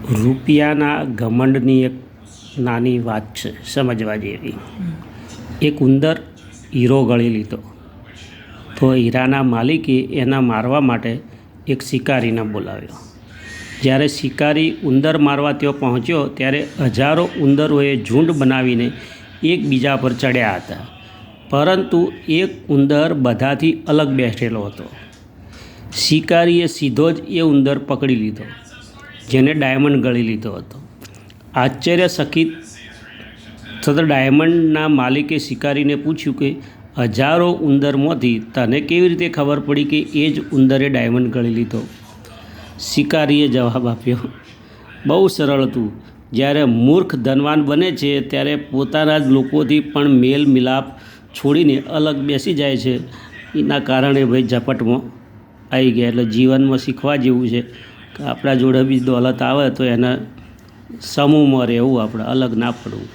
રૂપિયાના ઘમંડની એક નાની વાત છે સમજવા જેવી. એક ઉંદર હીરો ગળી લીધો તો હીરાના માલિકે એના મારવા માટે એક શિકારીને બોલાવ્યો. જ્યારે શિકારી ઉંદર મારવા ત્યાં પહોંચ્યો ત્યારે હજારો ઉંદરોએ ઝુંડ બનાવીને એકબીજા પર ચડ્યા હતા, પરંતુ એક ઉંદર બધાથી અલગ બેઠેલો હતો. શિકારીએ સીધો જ એ ઉંદર પકડી લીધો જેને ડાયમંડ ગળી લીધો હતો. આશ્ચર્યચકિત થતા ડાયમંડના માલિકે શિકારીને પૂછ્યું કે હજારો ઉંદરમાંથી તને કેવી રીતે ખબર પડી કે એ જ ઉંદરે ડાયમંડ ગળી લીધો? શિકારીએ જવાબ આપ્યો, બહુ સરળ હતું. જ્યારે મૂર્ખ ધનવાન બને છે ત્યારે પોતાના જ લોકોથી પણ મેલ મિલાપ છોડીને અલગ બેસી જાય છે. એના કારણે ભાઈ ઝપટમાં આવી ગયા. એટલે જીવનમાં શીખવા જેવું છે કે આપણા જોડે બી દોલત આવે તો એને સમૂહમાં રહેવું, આપણે અલગ ના પડવું.